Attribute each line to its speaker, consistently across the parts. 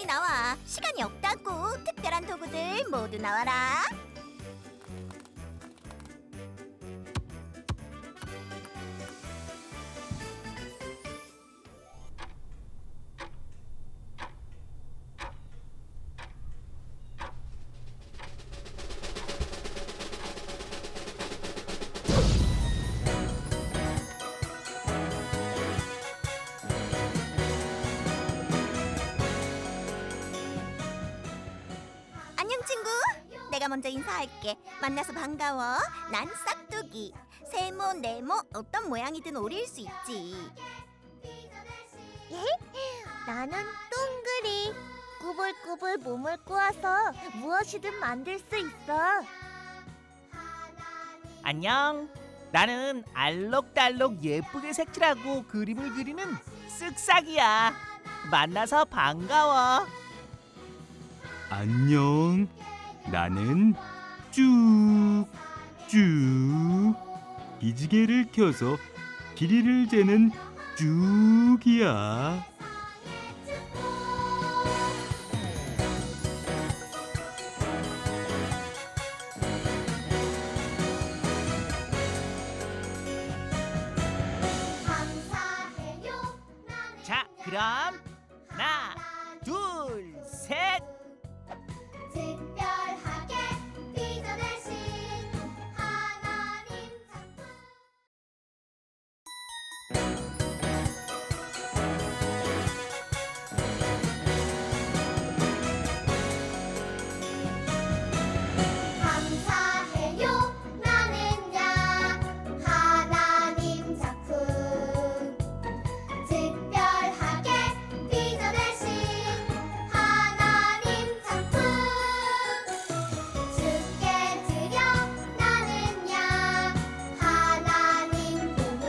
Speaker 1: 나와. 시간이 없다고. 특별한 도구들 모두 나와라. 안녕 친구. 내가 먼저 인사할게. 만나서 반가워. 난 싹둑이. 세모, 네모 어떤 모양이든 오릴 수 있지.
Speaker 2: 나는 둥그리. 꾸불꾸불 몸을 꼬아서 무엇이든 만들 수 있어.
Speaker 3: 안녕. 나는 알록달록 예쁘게 색칠하고 그림을 그리는 쓱싹이야. 만나서 반가워.
Speaker 4: 안녕. 나는 쭉쭉 기지개를 켜서 길이를 재는 쭉이야.
Speaker 3: 자, 그럼 하나, 둘, 셋.
Speaker 2: 특별하게 빚어내신 하나님 작품. 감사해요. 나는야 하나님 작품. 특별하게 빚어내신 하나님 작품. 주께 드려 나는야 하나님 보물.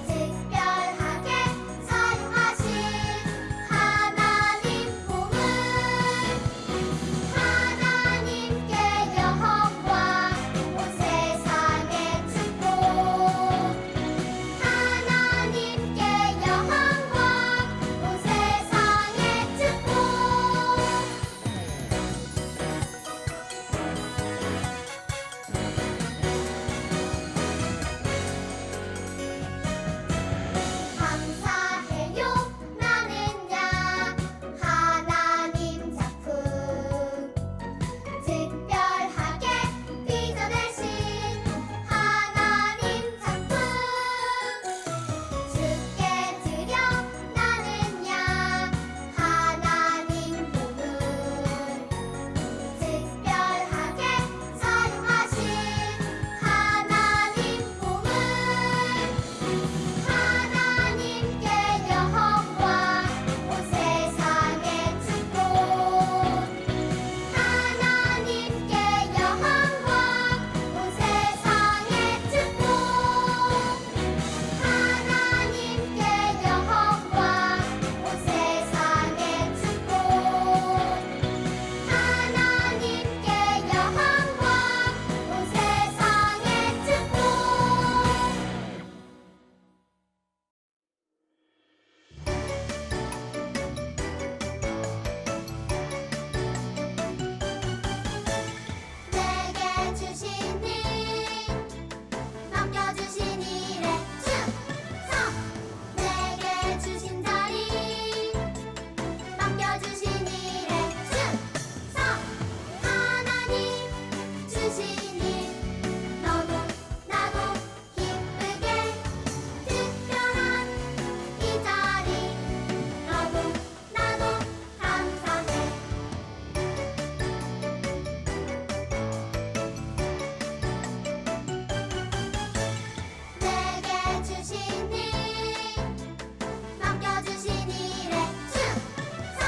Speaker 2: 특별하게 사용하신 하나님 보물. 하나님께 영광 온 세상의 축복. 하나님께 영광 온 세상의 축복. 감사해요. 나는야 하나님 작품. 특별하게 빚어내신 하나님 작품. 주께 드려 나는야 하나님 보물. 특별하게 사용하신 하나님 보물. 하나님께 영광 온 세상의 축복. 하나님께 영광 온 세상의 축복. 하나님께 영광 온 세상의 축복. 하나님께 영광 온 세상의 축복. 내게 주신 일 맡겨주신 일에 충성. 내게 주신 자리 맡겨주신 일에 충성. 하나님 주신 일 너도 나도 기쁘게 특별한 이 자리 너도 나도 감사해. 내게 주신 일 맡겨주신 일에 충성.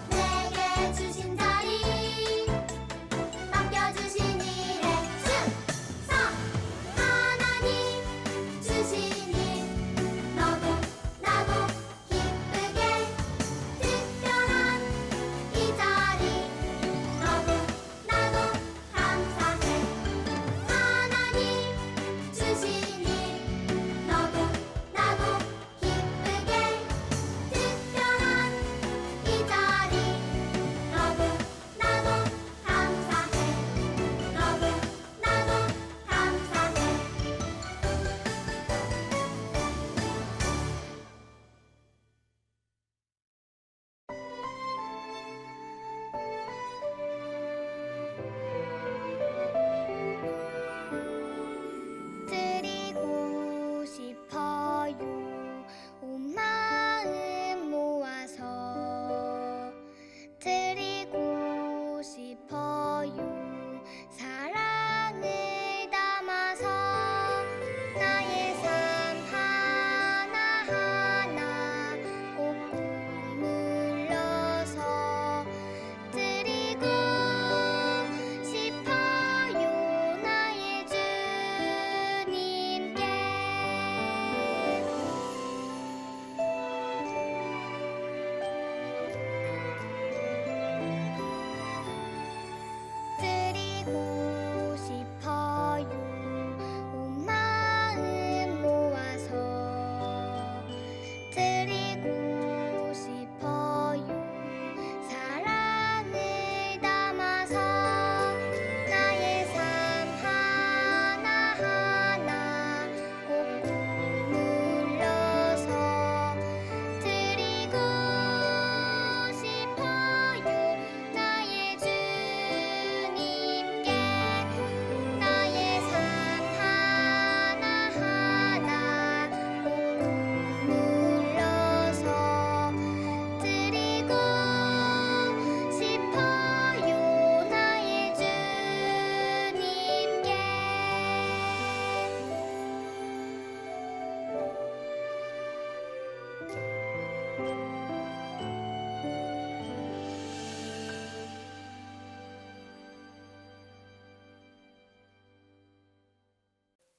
Speaker 2: 내게 주신 자리 맡겨주신 일에 충성. 하나님 주신 일 너도 나도 기쁘게 특별한 이 자리 너도 나도 감사해. 하나님 주신 일 너도 나도 기쁘게 특별한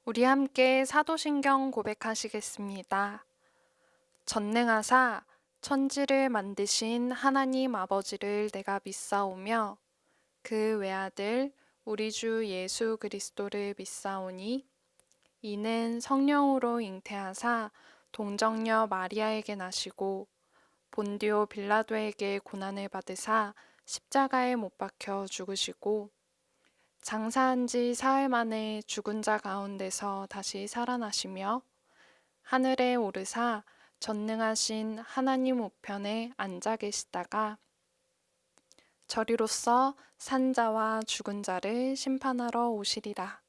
Speaker 5: 우리 함께 사도신경 고백하시겠습니다. 전능하사 천지를 만드신 하나님 아버지를 내가 믿사오며 그 외아들 우리 주 예수 그리스도를 믿사오니 이는 성령으로 잉태하사 동정녀 마리아에게 나시고 본디오 빌라도에게 고난을 받으사 십자가에 못 박혀 죽으시고 장사한 지 사흘 만에 죽은 자 가운데서 다시 살아나시며 하늘에 오르사 전능하신 하나님 우편에 앉아 계시다가 저리로서 산 자와 죽은 자를 심판하러 오시리라.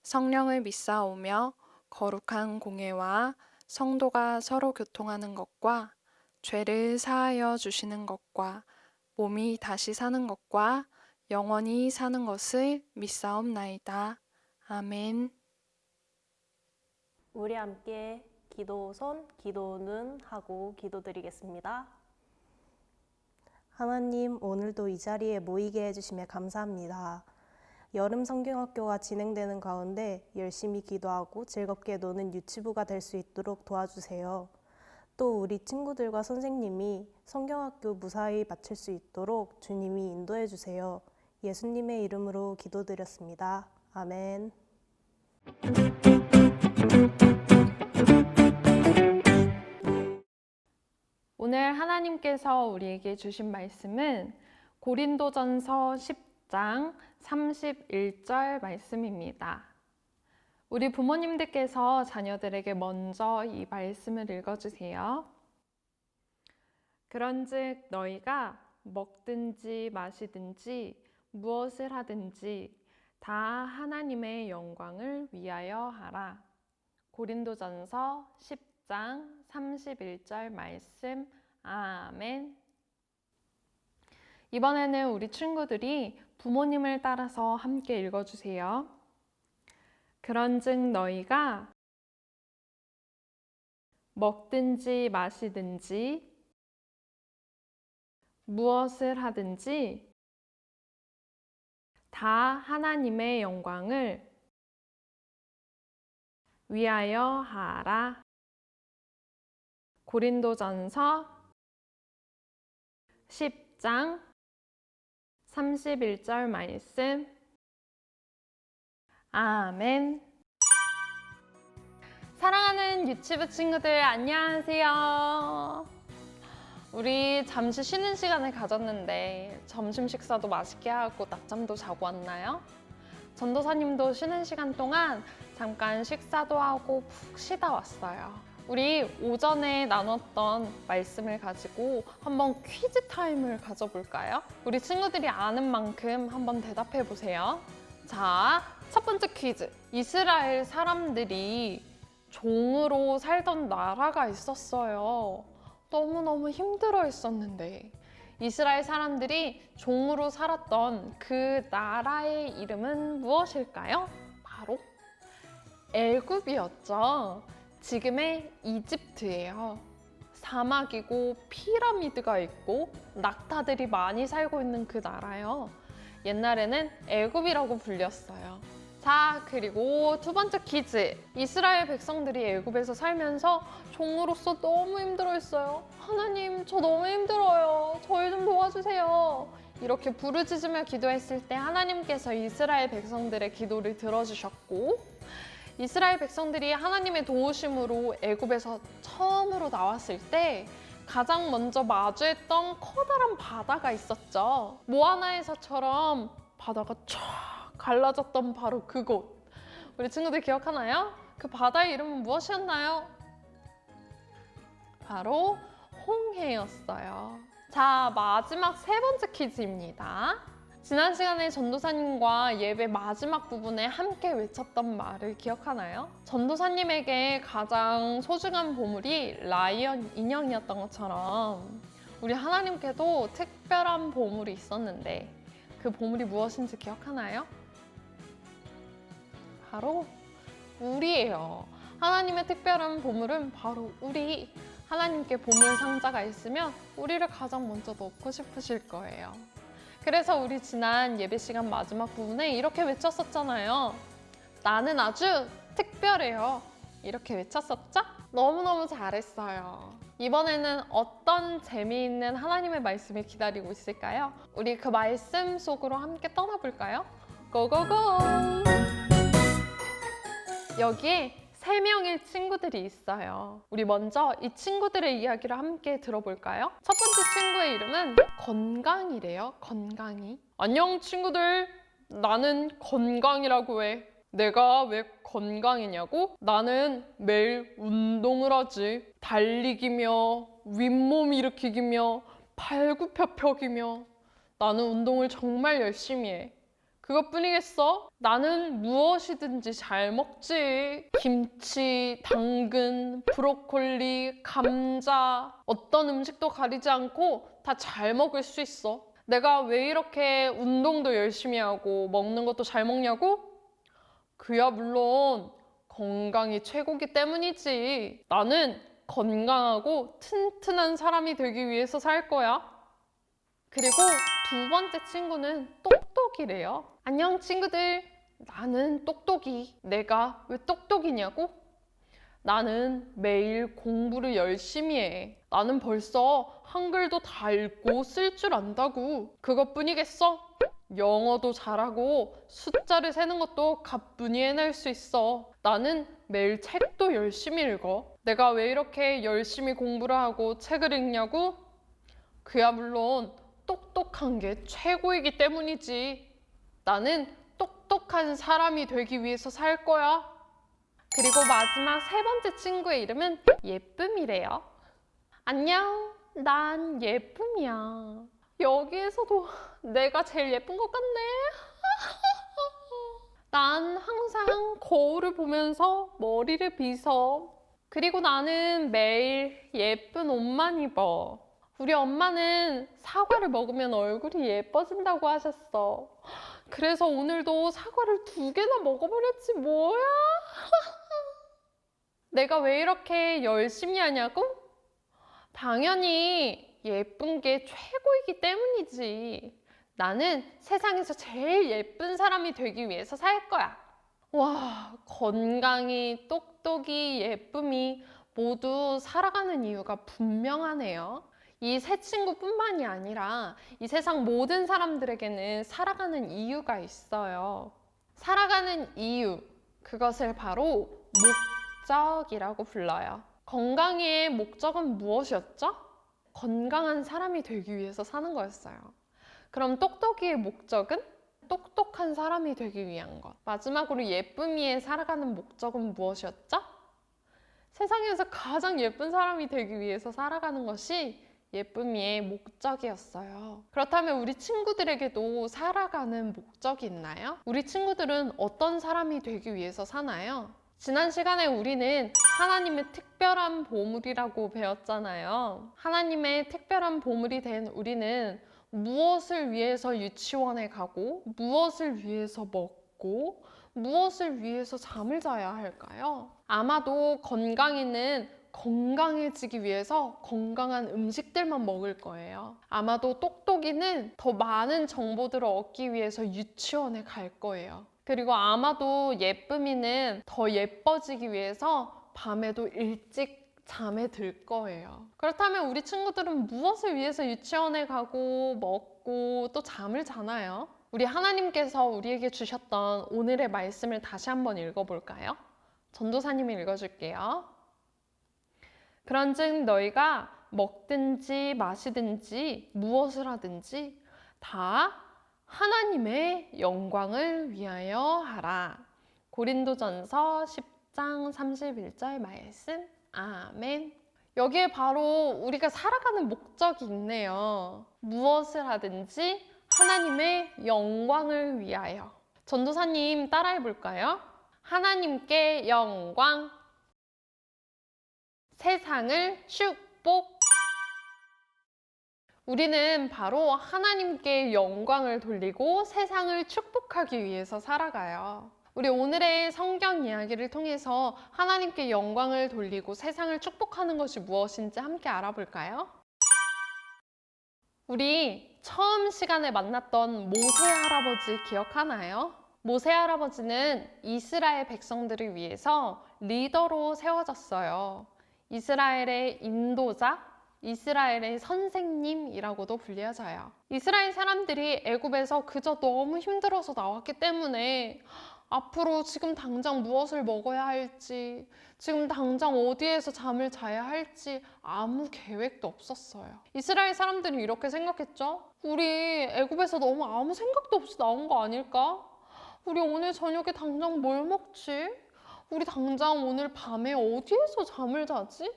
Speaker 5: 성령을 믿사오며 거룩한 공예와 성도가 서로 교통하는 것과 죄를 사하여 주시는 것과 몸이 다시 사는 것과 영원히 사는 것을 믿사옵나이다. 아멘.
Speaker 6: 우리 함께 기도손, 기도는 하고 기도드리겠습니다. 하나님, 오늘도 이 자리에 모이게 해주심에 감사합니다. 여름 성경학교가 진행되는 가운데 열심히 기도하고 즐겁게 노는 유치부가 될 수 있도록 도와주세요. 또 우리 친구들과 선생님이 성경학교 무사히 마칠 수 있도록 주님이 인도해 주세요. 예수님의 이름으로 기도드렸습니다. 아멘.
Speaker 5: 오늘 하나님께서 우리에게 주신 말씀은 고린도전서 10장 31절 말씀입니다. 우리 부모님들께서 자녀들에게 먼저 이 말씀을 읽어주세요. 그런즉 너희가 먹든지 마시든지 무엇을 하든지 다 하나님의 영광을 위하여 하라. 고린도전서 10장 31절 말씀. 아멘. 이번에는 우리 친구들이 부모님을 따라서 함께 읽어주세요. 그런즉 너희가 먹든지 마시든지 무엇을 하든지 다 하나님의 영광을 위하여 하라. 고린도전서 10장 31절 말씀. 아멘. 사랑하는 유치부 친구들 안녕하세요. 우리 잠시 쉬는 시간을 가졌는데 점심 식사도 맛있게 하고 낮잠도 자고 왔나요? 전도사님도 쉬는 시간 동안 잠깐 식사도 하고 푹 쉬다 왔어요. 우리 오전에 나눴던 말씀을 가지고 한번 퀴즈 타임을 가져볼까요? 우리 친구들이 아는 만큼 한번 대답해 보세요. 자, 첫 번째 퀴즈. 이스라엘 사람들이 종으로 살던 나라가 있었어요. 너무너무 힘들어 했었는데 이스라엘 사람들이 종으로 살았던 그 나라의 이름은 무엇일까요? 바로 애굽이었죠. 지금의 이집트예요. 사막이고 피라미드가 있고 낙타들이 많이 살고 있는 그 나라요. 옛날에는 애굽이라고 불렸어요. 자, 그리고 두 번째 퀴즈. 이스라엘 백성들이 애굽에서 살면서 종으로서 너무 힘들어했어요. 하나님, 저 너무 힘들어요. 저희 좀 도와주세요. 이렇게 부르짖으며 기도했을 때 하나님께서 이스라엘 백성들의 기도를 들어주셨고, 이스라엘 백성들이 하나님의 도우심으로 애굽에서 처음으로 나왔을 때 가장 먼저 마주했던 커다란 바다가 있었죠. 모아나에서처럼 바다가 쫙 갈라졌던 바로 그곳. 우리 친구들 기억하나요? 그 바다의 이름은 무엇이었나요? 바로 홍해였어요. 자, 마지막 세 번째 퀴즈입니다. 지난 시간에 전도사님과 예배 마지막 부분에 함께 외쳤던 말을 기억하나요? 전도사님에게 가장 소중한 보물이 라이언 인형이었던 것처럼 우리 하나님께도 특별한 보물이 있었는데 그 보물이 무엇인지 기억하나요? 바로 우리예요. 하나님의 특별한 보물은 바로 우리. 하나님께 보물 상자가 있으면 우리를 가장 먼저 넣고 싶으실 거예요. 그래서 우리 지난 예배 시간 마지막 부분에 이렇게 외쳤었잖아요. 나는 아주 특별해요. 이렇게 외쳤었죠? 너무너무 잘했어요. 이번에는 어떤 재미있는 하나님의 말씀이 기다리고 있을까요? 우리 그 말씀 속으로 함께 떠나볼까요? 고고고! 여기에 3명의 친구들이 있어요. 우리 먼저 이 친구들의 이야기를 함께 들어볼까요? 첫 번째 친구의 이름은 건강이래요. 건강이. 안녕 친구들. 나는 건강이라고 해. 내가 왜 건강이냐고? 나는 매일 운동을 하지. 달리기며 윗몸 일으키기며 팔굽혀펴기며 나는 운동을 정말 열심히 해. 그것뿐이겠어? 나는 무엇이든지 잘 먹지. 김치, 당근, 브로콜리, 감자 어떤 음식도 가리지 않고 다 잘 먹을 수 있어. 내가 왜 이렇게 운동도 열심히 하고 먹는 것도 잘 먹냐고? 그야 물론 건강이 최고기 때문이지. 나는 건강하고 튼튼한 사람이 되기 위해서 살 거야. 그리고 두 번째 친구는 똑똑이래요. 안녕 친구들. 나는 똑똑이. 내가 왜 똑똑이냐고? 나는 매일 공부를 열심히 해. 나는 벌써 한글도 다 읽고 쓸 줄 안다고. 그것뿐이겠어? 영어도 잘하고 숫자를 세는 것도 가뿐히 해낼 수 있어. 나는 매일 책도 열심히 읽어. 내가 왜 이렇게 열심히 공부를 하고 책을 읽냐고? 그야 물론 똑똑한 게 최고이기 때문이지. 나는 똑똑한 사람이 되기 위해서 살 거야. 그리고 마지막 세 번째 친구의 이름은 예쁨이래요. 안녕, 난 예쁨이야. 여기에서도 내가 제일 예쁜 것 같네. 난 항상 거울을 보면서 머리를 빗어. 그리고 나는 매일 예쁜 옷만 입어. 우리 엄마는 사과를 먹으면 얼굴이 예뻐진다고 하셨어. 그래서 오늘도 사과를 2개나 먹어버렸지 뭐야? 내가 왜 이렇게 열심히 하냐고? 당연히 예쁜 게 최고이기 때문이지. 나는 세상에서 제일 예쁜 사람이 되기 위해서 살 거야. 와, 건강이, 똑똑이, 예쁨이 모두 살아가는 이유가 분명하네요. 이 세 친구뿐만이 아니라 이 세상 모든 사람들에게는 살아가는 이유가 있어요. 살아가는 이유, 그것을 바로 목적이라고 불러요. 건강의 목적은 무엇이었죠? 건강한 사람이 되기 위해서 사는 거였어요. 그럼 똑똑이의 목적은? 똑똑한 사람이 되기 위한 것. 마지막으로 예쁨이의 살아가는 목적은 무엇이었죠? 세상에서 가장 예쁜 사람이 되기 위해서 살아가는 것이 예쁨이의 목적이었어요. 그렇다면 우리 친구들에게도 살아가는 목적이 있나요? 우리 친구들은 어떤 사람이 되기 위해서 사나요? 지난 시간에 우리는 하나님의 특별한 보물이라고 배웠잖아요. 하나님의 특별한 보물이 된 우리는 무엇을 위해서 유치원에 가고, 무엇을 위해서 먹고, 무엇을 위해서 잠을 자야 할까요? 아마도 건강이는 건강해지기 위해서 건강한 음식들만 먹을 거예요. 아마도 똑똑이는 더 많은 정보들을 얻기 위해서 유치원에 갈 거예요. 그리고 아마도 예쁨이는 더 예뻐지기 위해서 밤에도 일찍 잠에 들 거예요. 그렇다면 우리 친구들은 무엇을 위해서 유치원에 가고 먹고 또 잠을 자나요? 우리 하나님께서 우리에게 주셨던 오늘의 말씀을 다시 한번 읽어볼까요? 전도사님이 읽어줄게요. 그런즉 너희가 먹든지 마시든지 무엇을 하든지 다 하나님의 영광을 위하여 하라. 고린도전서 10장 31절 말씀. 아멘. 여기에 바로 우리가 살아가는 목적이 있네요. 무엇을 하든지 하나님의 영광을 위하여. 전도사님 따라해 볼까요? 하나님께 영광. 세상을 축복. 우리는 바로 하나님께 영광을 돌리고 세상을 축복하기 위해서 살아가요. 우리 오늘의 성경 이야기를 통해서 하나님께 영광을 돌리고 세상을 축복하는 것이 무엇인지 함께 알아볼까요? 우리 처음 시간에 만났던 모세 할아버지 기억하나요? 모세 할아버지는 이스라엘 백성들을 위해서 리더로 세워졌어요. 이스라엘의 인도자, 이스라엘의 선생님이라고도 불려져요. 이스라엘 사람들이 애굽에서 그저 너무 힘들어서 나왔기 때문에 앞으로 지금 당장 무엇을 먹어야 할지, 지금 당장 어디에서 잠을 자야 할지 아무 계획도 없었어요. 이스라엘 사람들이 이렇게 생각했죠. 우리 애굽에서 너무 아무 생각도 없이 나온 거 아닐까? 우리 오늘 저녁에 당장 뭘 먹지? 우리 당장 오늘 밤에 어디에서 잠을 자지?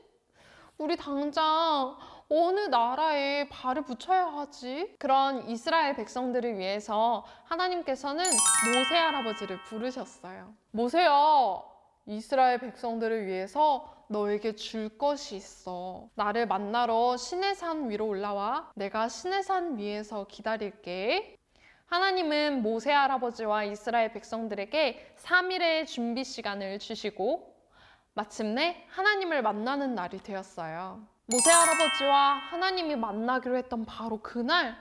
Speaker 5: 우리 당장 어느 나라에 발을 붙여야 하지? 그런 이스라엘 백성들을 위해서 하나님께서는 모세 할아버지를 부르셨어요. 모세야, 이스라엘 백성들을 위해서 너에게 줄 것이 있어. 나를 만나러 시내산 위로 올라와. 내가 시내산 위에서 기다릴게. 하나님은 모세 할아버지와 이스라엘 백성들에게 3일의 준비 시간을 주시고 마침내 하나님을 만나는 날이 되었어요. 모세 할아버지와 하나님이 만나기로 했던 바로 그날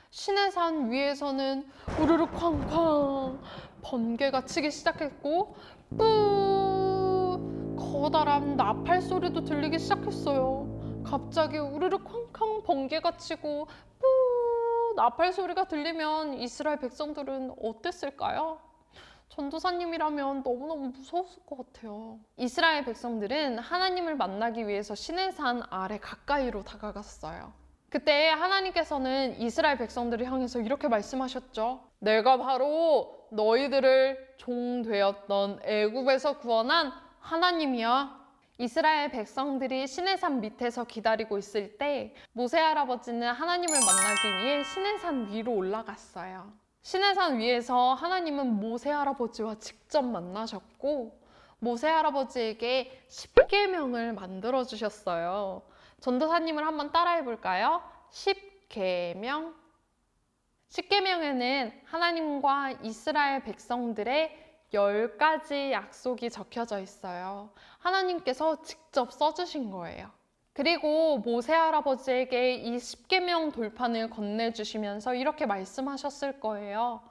Speaker 5: 시내산 위에서는 우르르 쾅쾅 번개가 치기 시작했고 뿌 커다란 나팔 소리도 들리기 시작했어요. 갑자기 우르르 쾅쾅 번개가 치고 뿌 나팔 소리가 들리면 이스라엘 백성들은 어땠을까요? 전도사님이라면 너무너무 무서웠을 것 같아요. 이스라엘 백성들은 하나님을 만나기 위해서 시내산 아래 가까이로 다가갔어요. 그때 하나님께서는 이스라엘 백성들을 향해서 이렇게 말씀하셨죠. 내가 바로 너희들을 종 되었던 애굽에서 구원한 하나님이야. 이스라엘 백성들이 시내산 밑에서 기다리고 있을 때 모세 할아버지는 하나님을 만나기 위해 시내산 위로 올라갔어요. 시내산 위에서 하나님은 모세 할아버지와 직접 만나셨고 모세 할아버지에게 10계명을 만들어 주셨어요. 전도사님을 한번 따라해 볼까요? 10계명. 10계명에는 하나님과 이스라엘 백성들의 10가지 약속이 적혀져 있어요. 하나님께서 직접 써주신 거예요. 그리고 모세 할아버지에게 이 10계명 돌판을 건네주시면서 이렇게 말씀하셨을 거예요.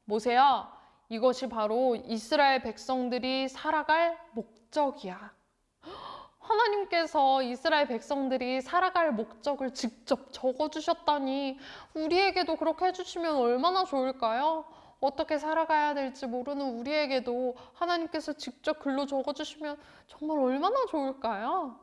Speaker 5: 모세야, 이것이 바로 이스라엘 백성들이 살아갈 목적이야. 하나님께서 이스라엘 백성들이 살아갈 목적을 직접 적어주셨다니 우리에게도 그렇게 해주시면 얼마나 좋을까요? 어떻게 살아가야 될지 모르는 우리에게도 하나님께서 직접 글로 적어주시면 정말 얼마나 좋을까요?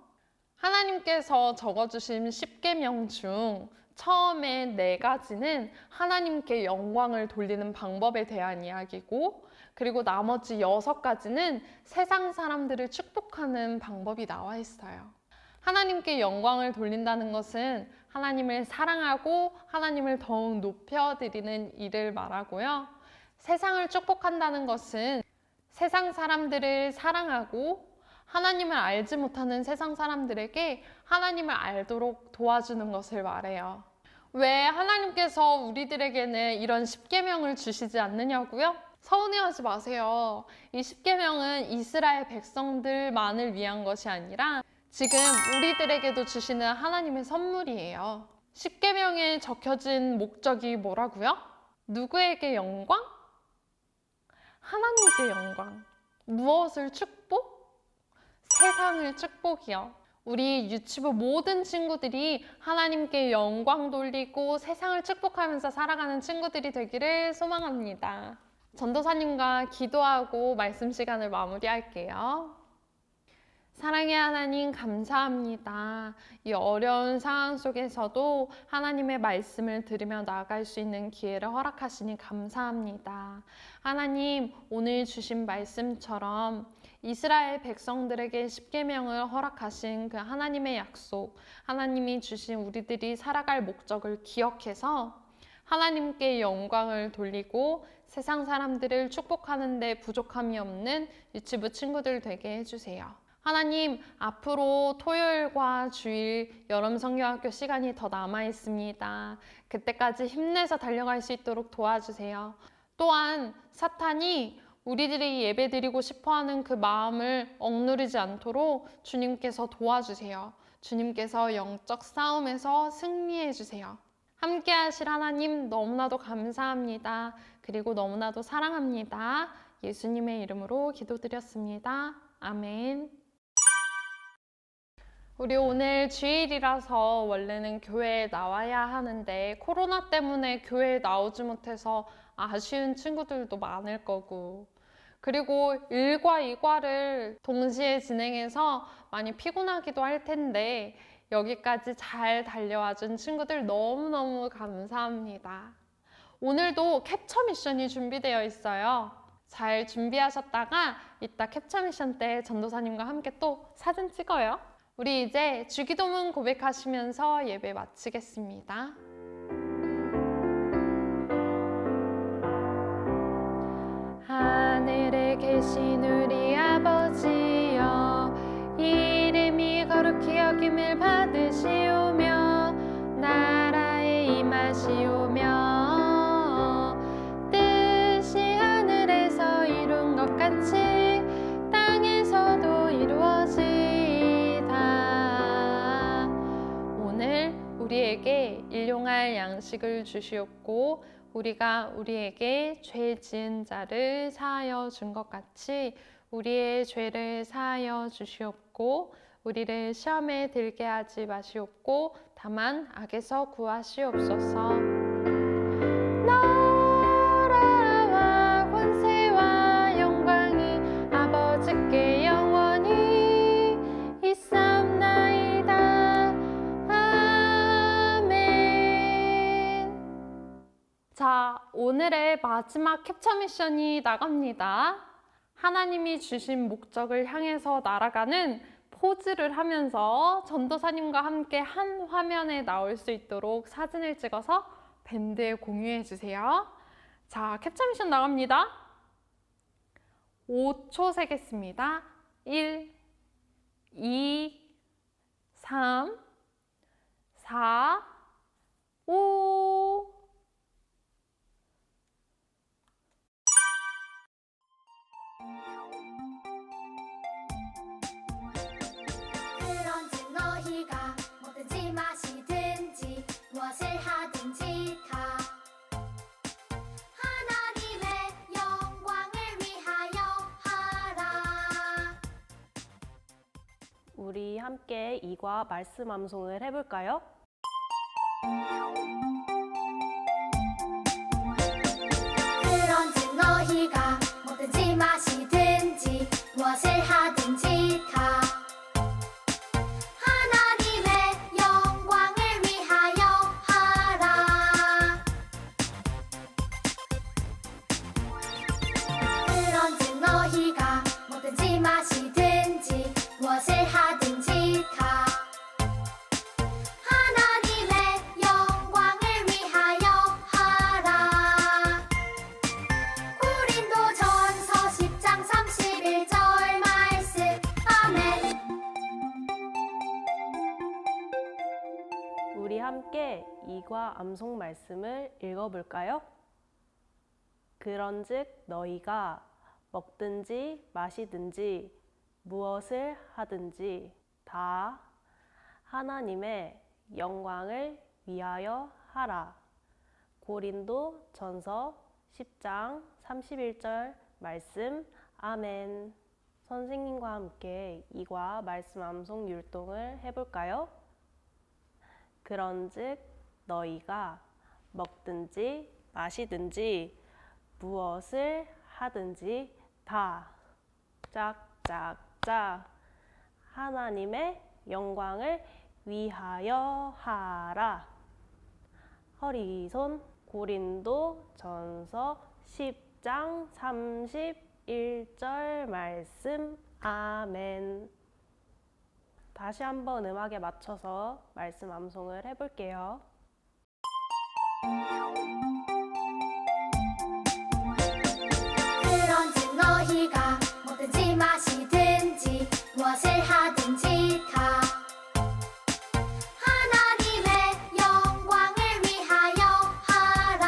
Speaker 5: 하나님께서 적어주신 10계명 중 처음에 4가지는 하나님께 영광을 돌리는 방법에 대한 이야기고 그리고 나머지 6가지는 세상 사람들을 축복하는 방법이 나와 있어요. 하나님께 영광을 돌린다는 것은 하나님을 사랑하고 하나님을 더욱 높여드리는 일을 말하고요. 세상을 축복한다는 것은 세상 사람들을 사랑하고 하나님을 알지 못하는 세상 사람들에게 하나님을 알도록 도와주는 것을 말해요. 왜 하나님께서 우리들에게는 이런 10계명을 주시지 않느냐고요? 서운해하지 마세요. 이 10계명은 이스라엘 백성들만을 위한 것이 아니라 지금 우리들에게도 주시는 하나님의 선물이에요. 10계명에 적혀진 목적이 뭐라고요? 누구에게 영광? 하나님께 영광. 무엇을 축복? 세상을 축복이요. 우리 유치부 모든 친구들이 하나님께 영광 돌리고 세상을 축복하면서 살아가는 친구들이 되기를 소망합니다. 전도사님과 기도하고 말씀 시간을 마무리할게요. 사랑의 하나님 감사합니다. 이 어려운 상황 속에서도 하나님의 말씀을 들으며 나아갈 수 있는 기회를 허락하시니 감사합니다. 하나님, 오늘 주신 말씀처럼 이스라엘 백성들에게 10계명을 허락하신 그 하나님의 약속, 하나님이 주신 우리들이 살아갈 목적을 기억해서 하나님께 영광을 돌리고 세상 사람들을 축복하는 데 부족함이 없는 유치부 친구들 되게 해주세요. 하나님, 앞으로 토요일과 주일 여름 성경학교 시간이 더 남아 있습니다. 그때까지 힘내서 달려갈 수 있도록 도와주세요. 또한 사탄이 우리들이 예배드리고 싶어하는 그 마음을 억누르지 않도록 주님께서 도와주세요. 주님께서 영적 싸움에서 승리해 주세요. 함께 하실 하나님 너무나도 감사합니다. 그리고 너무나도 사랑합니다. 예수님의 이름으로 기도드렸습니다. 아멘. 우리 오늘 주일이라서 원래는 교회에 나와야 하는데 코로나 때문에 교회에 나오지 못해서 아쉬운 친구들도 많을 거고, 그리고 1과 2과를 동시에 진행해서 많이 피곤하기도 할 텐데 여기까지 잘 달려와준 친구들 너무너무 감사합니다. 오늘도 캡처 미션이 준비되어 있어요. 잘 준비하셨다가 이따 캡처 미션 때 전도사님과 함께 또 사진 찍어요. 우리 이제 주기도문 고백하시면서 예배 마치겠습니다. 하늘에 계신 우리 아버지여, 이름이 거룩히 여김을 받으시오며 나라에 임하시오며 뜻이 하늘에서 이룬 것 같이 땅에서도 이루어지이다. 오늘 우리에게 일용할 양식을 주시옵고 우리가 우리에게 죄 지은 자를 사하여 준 것 같이 우리의 죄를 사하여 주시옵고 우리를 시험에 들게 하지 마시옵고 다만 악에서 구하시옵소서. 나라와 권세와 영광이 아버지께 영원히 있사옵나이다. 아멘. 자, 오늘의 마지막 캡처 미션이 나갑니다. 하나님이 주신 목적을 향해서 날아가는 포즈를 하면서 전도사님과 함께 한 화면에 나올 수 있도록 사진을 찍어서 밴드에 공유해 주세요. 자, 캡처 미션 나갑니다. 5초 세겠습니다. 1, 2, 3, 4, 5.
Speaker 2: 그런즉 너희가 먹든지 마시든지 무엇을 하든지 다 하나님의 영광을 위하여 하라.
Speaker 6: 우리 함께 이과 말씀 암송을 해볼까요?
Speaker 2: 그런즉 너희가 먹든지 마시든지 무엇을 하든지 다 하나님의 영광을 위하여 하라. 그런즉 너희가 먹든지 마시든지 무엇을 하든지 다 하나님의 영광을 위하여 하라. 고린도전서 10장 31절 말씀. 아멘.
Speaker 6: 우리 함께 이과 암송 말씀을 읽어볼까요? 그런즉 너희가 먹든지 마시든지 무엇을 하든지 다 하나님의 영광을 위하여 하라. 고린도전서 10장 31절 말씀. 아멘. 선생님과 함께 이과 말씀 암송 율동을 해볼까요? 그런즉 너희가 먹든지 마시든지 무엇을 하든지 다 짝짝짝 하나님의 영광을 위하여 하라. 허리손. 고린도전서 10장 31절 말씀. 아멘. 다시 한번 음악에 맞춰서 말씀 암송을 해볼게요.
Speaker 2: 그런즉 너희가 먹든지 마시든지 무엇을 하든지 다 하나님의 영광을 위하여 하라.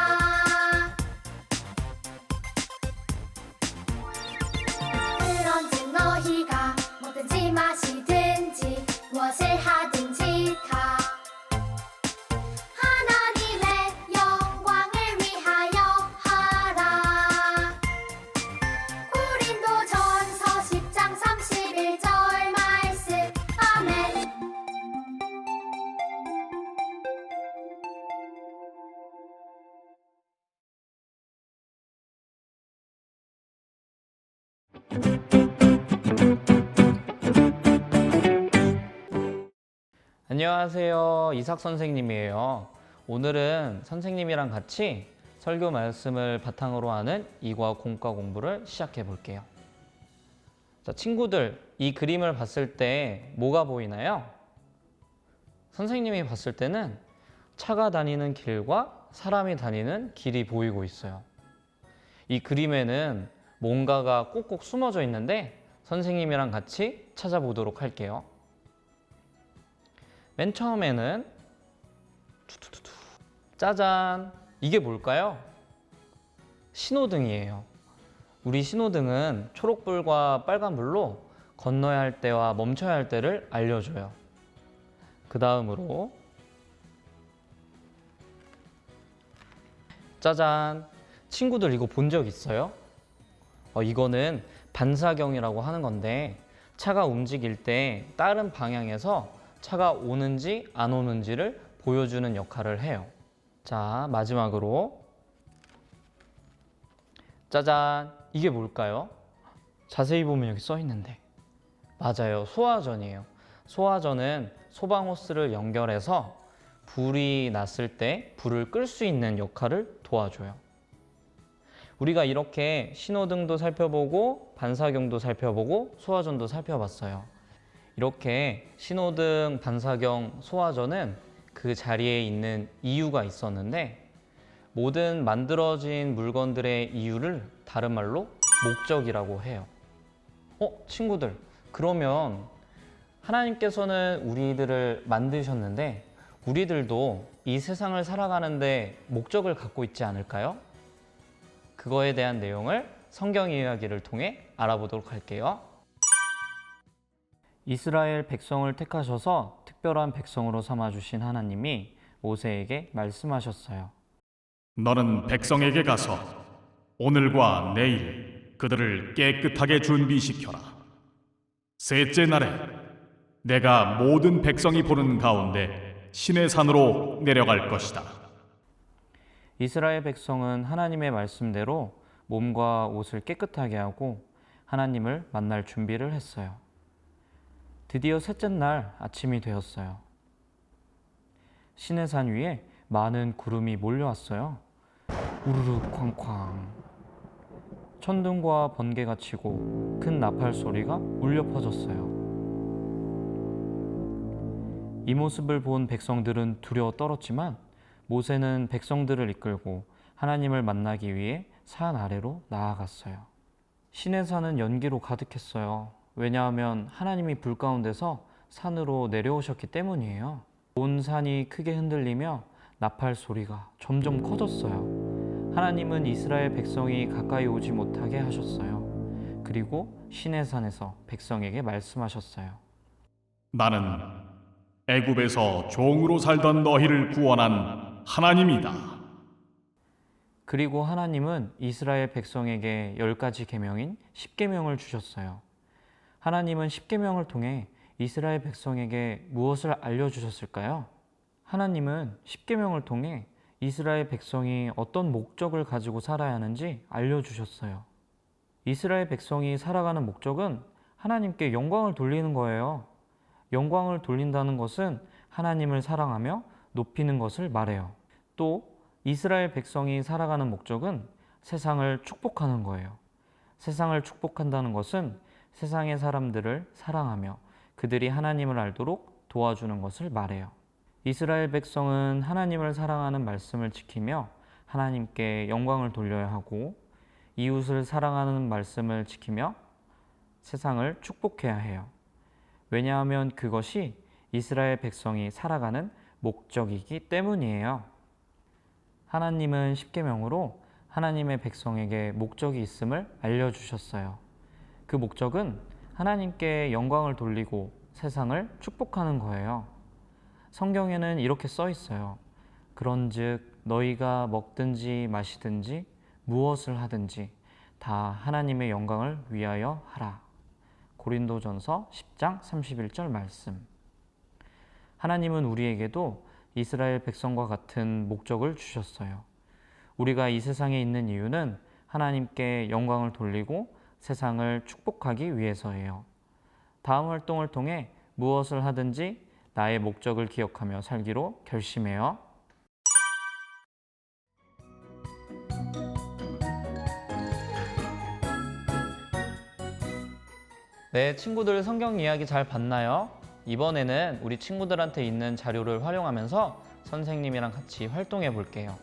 Speaker 2: 그런즉 너희가 먹든지 마시든지 무엇을 하든지 다 하나님의 영광을
Speaker 7: 안녕하세요. 이삭 선생님이에요. 오늘은 선생님이랑 같이 설교 말씀을 바탕으로 하는 이과 공과 공부를 시작해 볼게요. 자, 친구들, 이 그림을 봤을 때 뭐가 보이나요? 선생님이 봤을 때는 차가 다니는 길과 사람이 다니는 길이 보이고 있어요. 이 그림에는 뭔가가 꼭꼭 숨어져 있는데 선생님이랑 같이 찾아보도록 할게요. 맨 처음에는 짜잔! 이게 뭘까요? 신호등이에요. 우리 신호등은 초록불과 빨간불로 건너야 할 때와 멈춰야 할 때를 알려줘요. 그 다음으로 짜잔! 친구들 이거 본 적 있어요? 이거는 반사경이라고 하는 건데 차가 움직일 때 다른 방향에서 차가 오는지 안 오는지를 보여주는 역할을 해요. 자, 마지막으로 짜잔! 이게 뭘까요? 자세히 보면 여기 써 있는데 맞아요. 소화전이에요. 소화전은 소방호스를 연결해서 불이 났을 때 불을 끌 수 있는 역할을 도와줘요. 우리가 이렇게 신호등도 살펴보고 반사경도 살펴보고 소화전도 살펴봤어요. 이렇게 신호등, 반사경, 소화전은 그 자리에 있는 이유가 있었는데 모든 만들어진 물건들의 이유를 다른 말로 목적이라고 해요. 친구들, 그러면 하나님께서는 우리들을 만드셨는데 우리들도 이 세상을 살아가는데 목적을 갖고 있지 않을까요? 그거에 대한 내용을 성경 이야기를 통해 알아보도록 할게요. 이스라엘 백성을 택하셔서 특별한 백성으로 삼아주신 하나님이 모세에게 말씀하셨어요.
Speaker 8: 너는 백성에게 가서 오늘과 내일 그들을 깨끗하게 준비시켜라. 셋째 날에 내가 모든 백성이 보는 가운데 시내 산으로 내려갈 것이다.
Speaker 7: 이스라엘 백성은 하나님의 말씀대로 몸과 옷을 깨끗하게 하고 하나님을 만날 준비를 했어요. 드디어 셋째 날 아침이 되었어요. 시내산 위에 많은 구름이 몰려왔어요. 우르르 쾅쾅. 천둥과 번개가 치고 큰 나팔 소리가 울려 퍼졌어요. 이 모습을 본 백성들은 두려워 떨었지만 모세는 백성들을 이끌고 하나님을 만나기 위해 산 아래로 나아갔어요. 시내산은 연기로 가득했어요. 왜냐하면 하나님이 불 가운데서 산으로 내려오셨기 때문이에요. 온 산이 크게 흔들리며 나팔 소리가 점점 커졌어요. 하나님은 이스라엘 백성이 가까이 오지 못하게 하셨어요. 그리고 시내산에서 백성에게 말씀하셨어요.
Speaker 8: 나는 애굽에서 종으로 살던 너희를 구원한 하나님이다.
Speaker 7: 그리고 하나님은 이스라엘 백성에게 10가지 계명인 10계명을 주셨어요. 하나님은 10계명을 통해 이스라엘 백성에게 무엇을 알려주셨을까요? 하나님은 10계명을 통해 이스라엘 백성이 어떤 목적을 가지고 살아야 하는지 알려주셨어요. 이스라엘 백성이 살아가는 목적은 하나님께 영광을 돌리는 거예요. 영광을 돌린다는 것은 하나님을 사랑하며 높이는 것을 말해요. 또 이스라엘 백성이 살아가는 목적은 세상을 축복하는 거예요. 세상을 축복한다는 것은 세상의 사람들을 사랑하며 그들이 하나님을 알도록 도와주는 것을 말해요. 이스라엘 백성은 하나님을 사랑하는 말씀을 지키며 하나님께 영광을 돌려야 하고 이웃을 사랑하는 말씀을 지키며 세상을 축복해야 해요. 왜냐하면 그것이 이스라엘 백성이 살아가는 목적이기 때문이에요. 하나님은 10계명으로 하나님의 백성에게 목적이 있음을 알려주셨어요. 그 목적은 하나님께 영광을 돌리고 세상을 축복하는 거예요. 성경에는 이렇게 써 있어요. 그런즉 너희가 먹든지 마시든지 무엇을 하든지 다 하나님의 영광을 위하여 하라. 고린도전서 10장 31절 말씀. 하나님은 우리에게도 이스라엘 백성과 같은 목적을 주셨어요. 우리가 이 세상에 있는 이유는 하나님께 영광을 돌리고 세상을 축복하기 위해서예요. 다음 활동을 통해 무엇을 하든지 나의 목적을 기억하며 살기로 결심해요. 네, 친구들 성경 이야기 잘 봤나요? 이번에는 우리 친구들한테 있는 자료를 활용하면서 선생님이랑 같이 활동해 볼게요.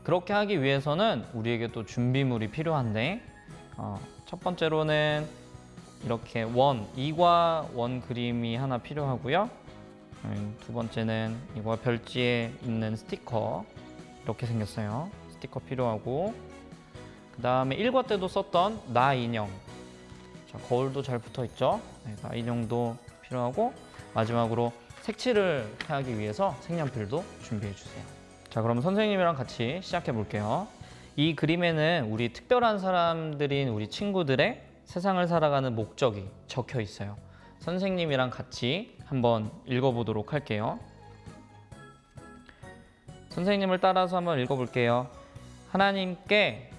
Speaker 7: 그렇게 하기 위해서는 우리에게 또 준비물이 필요한데 첫 번째로는 이렇게 이과 원 그림이 하나 필요하고요. 두 번째는 이거 별지에 있는 스티커 이렇게 생겼어요. 스티커 필요하고 그 다음에 1과 때도 썼던 나 인형 거울도 잘 붙어 있죠. 네, 나 인형도 필요하고 마지막으로 색칠을 하기 위해서 색연필도 준비해 주세요. 자, 그럼 선생님이랑 같이 시작해 볼게요. 이 그림에는 우리 특별한 사람들인 우리 친구들의 세상을 살아가는 목적이 적혀 있어요. 선생님이랑 같이 한번 읽어보도록 할게요. 선생님을 따라서 한번 읽어볼게요. 하나님께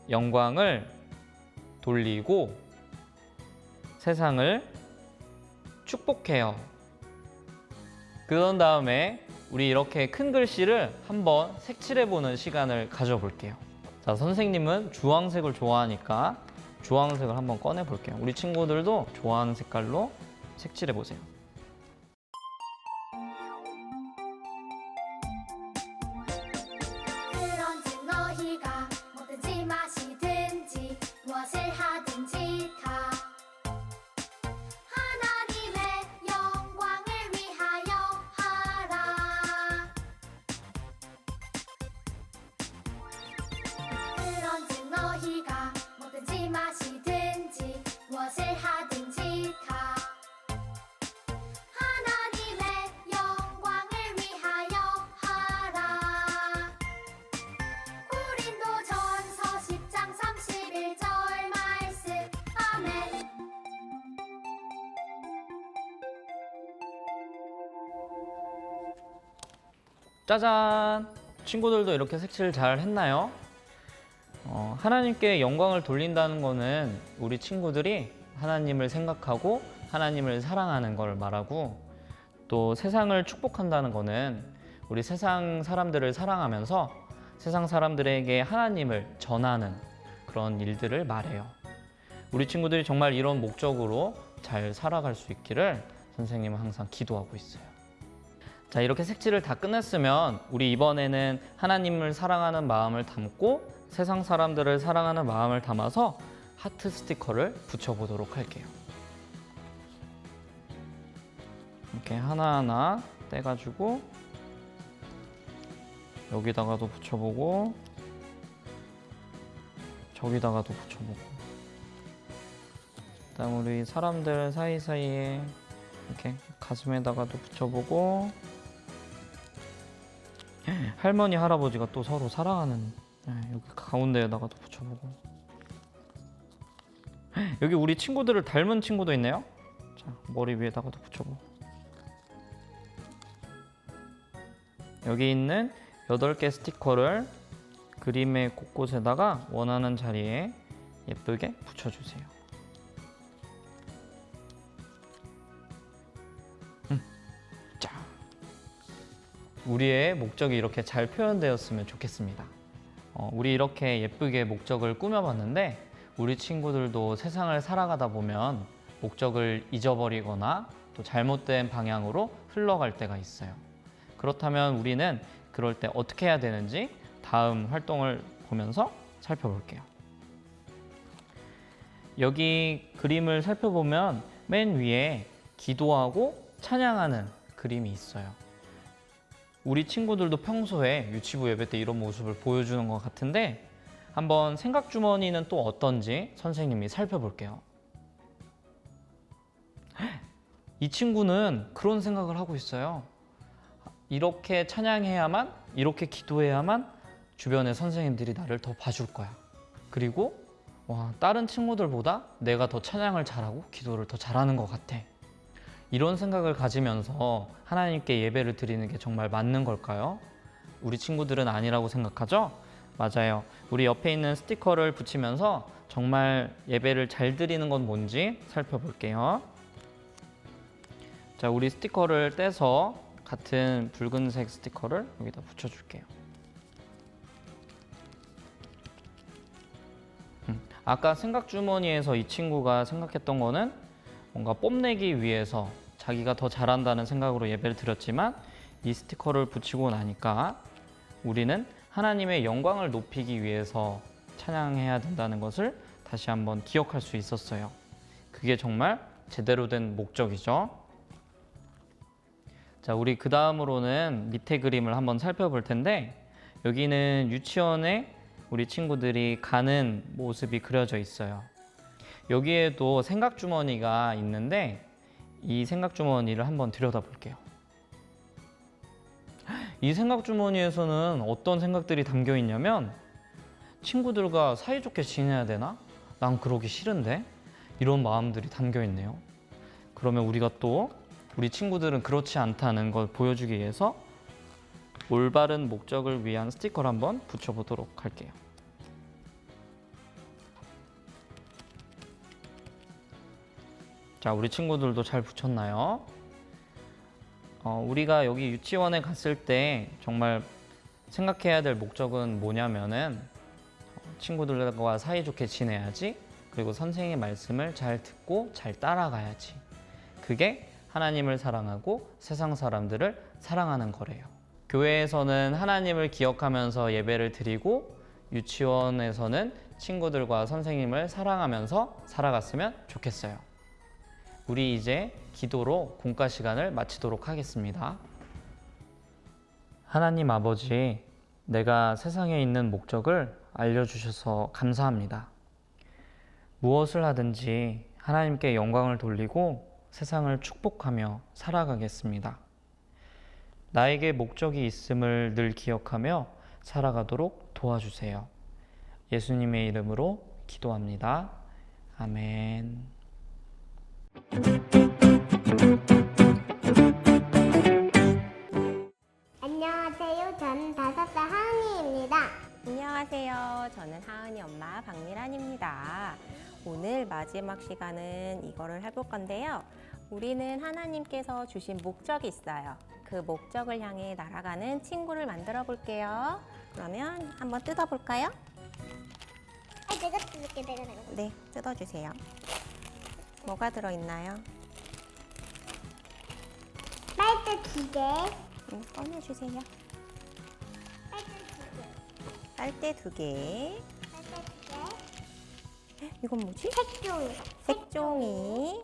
Speaker 7: 영광을 돌리고 세상을 축복해요. 그런 다음에 우리 이렇게 큰 글씨를 한번 색칠해보는 시간을 가져볼게요. 자, 선생님은 주황색을 좋아하니까 주황색을 한번 꺼내볼게요. 우리 친구들도 좋아하는 색깔로 색칠해보세요.
Speaker 2: 그런즉 너희가 뭐든지 마시든지 무엇을 하든지 다 하나님의 영광을 위하여 하라. 그런즉 너희가 뭐든지 마시든지 무엇을 하든지 다 하나님의 영광을 위하여 하라. 고린도전서 10장 31절 말씀. 아멘.
Speaker 7: 짜잔! 친구들도 이렇게 색칠 잘 했나요? 하나님께 영광을 돌린다는 거는 우리 친구들이 하나님을 생각하고 하나님을 사랑하는 걸 말하고 또 세상을 축복한다는 거는 우리 세상 사람들을 사랑하면서 세상 사람들에게 하나님을 전하는 그런 일들을 말해요. 우리 친구들이 정말 이런 목적으로 잘 살아갈 수 있기를 선생님은 항상 기도하고 있어요. 자, 이렇게 색칠을 다 끝냈으면 우리 이번에는 하나님을 사랑하는 마음을 담고 세상 사람들을 사랑하는 마음을 담아서 하트 스티커를 붙여보도록 할게요. 이렇게 하나하나 떼가지고 여기다가도 붙여보고 저기다가도 붙여보고 그다음 우리 사람들 사이사이에 이렇게 가슴에다가도 붙여보고 할머니 할아버지가 또 서로 사랑하는 여기 가운데에다가도 붙여보고 여기 우리 친구들을 닮은 친구도 있네요. 자, 머리 위에다가도 붙여보고 여기 있는 8개 스티커를 그림의 곳곳에다가 원하는 자리에 예쁘게 붙여주세요. 자, 우리의 목적이 이렇게 잘 표현되었으면 좋겠습니다. 우리 이렇게 예쁘게 목적을 꾸며봤는데 우리 친구들도 세상을 살아가다 보면 목적을 잊어버리거나 또 잘못된 방향으로 흘러갈 때가 있어요. 그렇다면 우리는 그럴 때 어떻게 해야 되는지 다음 활동을 보면서 살펴볼게요. 여기 그림을 살펴보면 맨 위에 기도하고 찬양하는 그림이 있어요. 우리 친구들도 평소에 유치부 예배 때 이런 모습을 보여주는 것 같은데 한번 생각 주머니는 또 어떤지 선생님이 살펴볼게요. 이 친구는 그런 생각을 하고 있어요. 이렇게 찬양해야만, 이렇게 기도해야만 주변의 선생님들이 나를 더 봐줄 거야. 그리고 다른 친구들보다 내가 더 찬양을 잘하고 기도를 더 잘하는 것 같아. 이런 생각을 가지면서 하나님께 예배를 드리는 게 정말 맞는 걸까요? 우리 친구들은 아니라고 생각하죠? 맞아요. 우리 옆에 있는 스티커를 붙이면서 정말 예배를 잘 드리는 건 뭔지 살펴볼게요. 자, 우리 스티커를 떼서 같은 붉은색 스티커를 여기다 붙여줄게요. 아까 생각주머니에서 이 친구가 생각했던 거는 뭔가 뽐내기 위해서 자기가 더 잘한다는 생각으로 예배를 드렸지만 이 스티커를 붙이고 나니까 우리는 하나님의 영광을 높이기 위해서 찬양해야 된다는 것을 다시 한번 기억할 수 있었어요. 그게 정말 제대로 된 목적이죠. 자, 우리 그 다음으로는 밑에 그림을 한번 살펴볼 텐데 여기는 유치원에 우리 친구들이 가는 모습이 그려져 있어요. 여기에도 생각주머니가 있는데 이 생각주머니를 한번 들여다볼게요. 이 생각주머니에서는 어떤 생각들이 담겨 있냐면 친구들과 사이좋게 지내야 되나? 난 그러기 싫은데? 이런 마음들이 담겨 있네요. 그러면 우리가 또 우리 친구들은 그렇지 않다는 걸 보여주기 위해서 올바른 목적을 위한 스티커를 한번 붙여보도록 할게요. 자, 우리 친구들도 잘 붙였나요? 우리가 여기 유치원에 갔을 때 정말 생각해야 될 목적은 뭐냐면은 친구들과 사이좋게 지내야지, 그리고 선생님의 말씀을 잘 듣고 잘 따라가야지. 그게 하나님을 사랑하고 세상 사람들을 사랑하는 거래요. 교회에서는 하나님을 기억하면서 예배를 드리고 유치원에서는 친구들과 선생님을 사랑하면서 살아갔으면 좋겠어요. 우리 이제 기도로 공과 시간을 마치도록 하겠습니다. 하나님 아버지, 내가 세상에 있는 목적을 알려주셔서 감사합니다. 무엇을 하든지 하나님께 영광을 돌리고 세상을 축복하며 살아가겠습니다. 나에게 목적이 있음을 늘 기억하며 살아가도록 도와주세요. 예수님의 이름으로 기도합니다. 아멘.
Speaker 9: 안녕하세요. 저는 5살 하은이입니다.
Speaker 10: 안녕하세요. 저는 하은이 엄마 박미란입니다. 오늘 마지막 시간은 이거를 해볼 건데요. 우리는 하나님께서 주신 목적이 있어요. 그 목적을 향해 날아가는 친구를 만들어 볼게요. 그러면 한번 뜯어볼까요?
Speaker 9: 내가 뜯을게, 내가.
Speaker 10: 네, 뜯어주세요. 뭐가 들어있나요?
Speaker 9: 빨대 2개.
Speaker 10: 꺼내주세요.
Speaker 9: 빨대 2개.
Speaker 10: 빨대 2개.
Speaker 9: 빨대 2개.
Speaker 10: 이건 뭐지?
Speaker 9: 색종이.
Speaker 10: 색종이.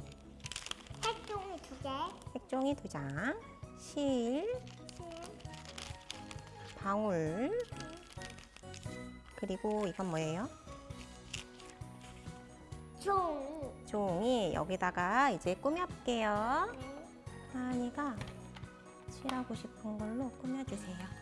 Speaker 9: 색종이 2개.
Speaker 10: 색종이 2장. 실. 방울. 그리고 이건 뭐예요? 종이. 여기다가 이제 꾸며볼게요. 하은이가 칠하고 싶은 걸로 꾸며주세요.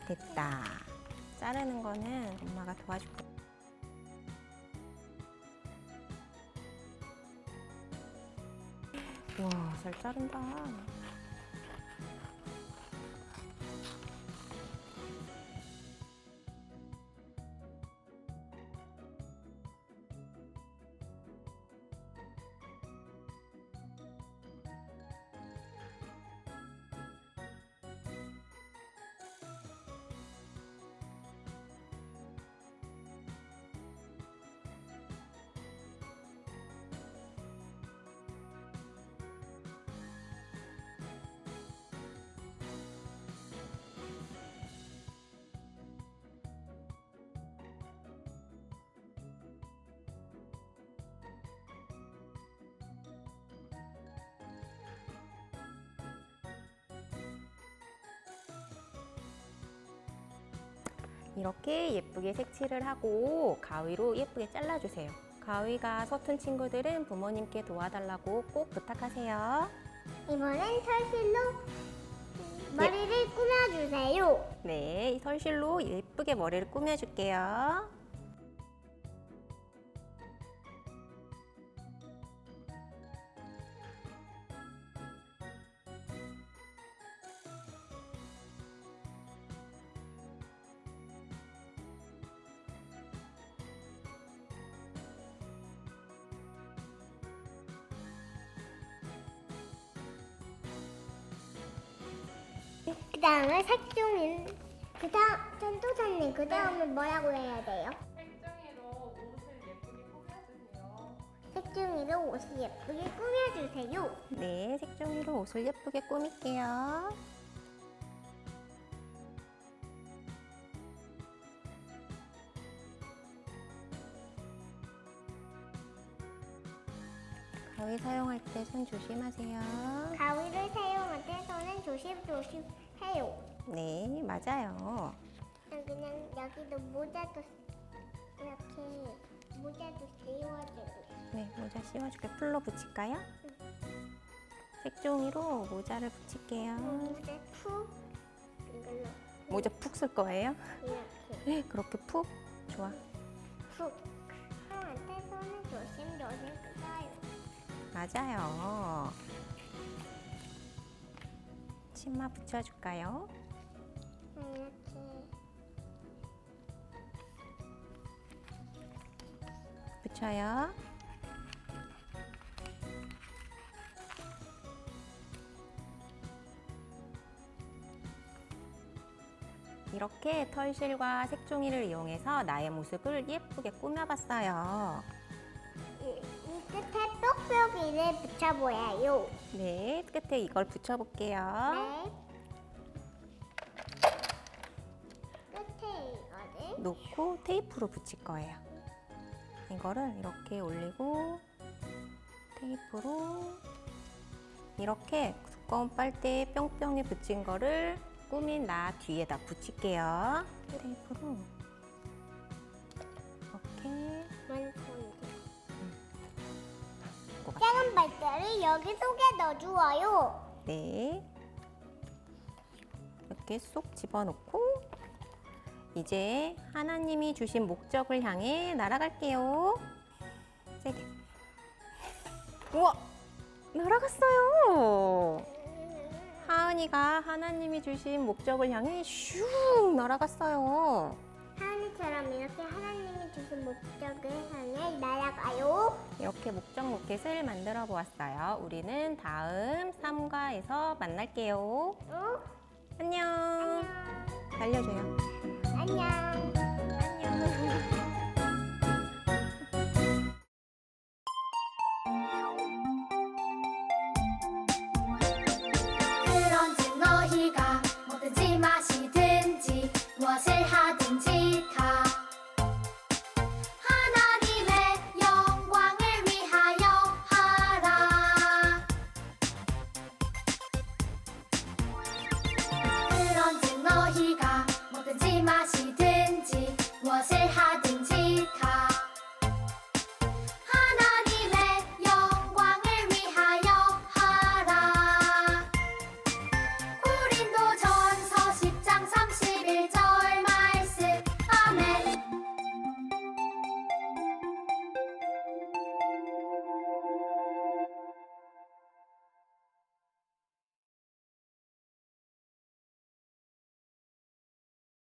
Speaker 10: 됐다. 자르는 거는 엄마가 도와줄게. 와, 잘 자른다. 이렇게 예쁘게 색칠을 하고 가위로 예쁘게 잘라주세요. 가위가 서툰 친구들은 부모님께 도와달라고 꼭 부탁하세요.
Speaker 9: 이번엔 털실로 머리를 꾸며주세요.
Speaker 10: 네, 털실로 예쁘게 머리를 꾸며줄게요.
Speaker 9: 그 다음에 색종이. 그 다음 전도사님, 그 다음에 뭐라고 해야 돼요? 색종이로 옷을 예쁘게 꾸며주세요.
Speaker 10: 네, 색종이로 옷을 예쁘게 꾸밀게요. 가위 사용할 때 손 조심하세요.
Speaker 9: 가위를 사용할 때 손은 조심조심 해요.
Speaker 10: 네, 맞아요.
Speaker 9: 그냥 여기도 모자도 이렇게 모자도 씌워줘요.
Speaker 10: 네, 모자 씌워줄게. 풀로 붙일까요? 색종이로 모자를 붙일게요.
Speaker 9: 모자 푹 이걸로
Speaker 10: 모자 푹 쓸 거예요?
Speaker 9: 이렇게
Speaker 10: 그렇게 푹? 좋아.
Speaker 9: 푹. 사용할 때 손은 조심조심 써요.
Speaker 10: 맞아요. 치마 붙여줄까요?
Speaker 9: 이렇게
Speaker 10: 붙여요. 이렇게 털실과 색종이를 이용해서 나의 모습을 예쁘게 꾸며봤어요.
Speaker 9: 이 끝에 뾱뾱이를 붙여보아요.
Speaker 10: 네, 끝에 이걸 붙여볼게요.
Speaker 9: 네. 끝에 이거를
Speaker 10: 놓고 테이프로 붙일 거예요. 이거를 이렇게 올리고 테이프로 이렇게 두꺼운 빨대에 뿅뿅이 붙인 거를 꾸민 나 뒤에다 붙일게요. 테이프로 이렇게
Speaker 9: 작은 빨대를 여기 속에 넣어주어요.
Speaker 10: 네, 이렇게 쏙 집어넣고 이제 하나님이 주신 목적을 향해 날아갈게요. 세게. 우와! 날아갔어요. 하은이가 하나님이 주신 목적을 향해 슉 날아갔어요.
Speaker 9: 하은이처럼 이렇게 하나님이 주신 목적을 향해 날아가요.
Speaker 10: 이렇게 목적 로켓을 만들어 보았어요. 우리는 다음 3과에서 만날게요. 안녕.
Speaker 9: 안녕.
Speaker 10: 날려줘요.
Speaker 9: 안녕.
Speaker 10: 안녕.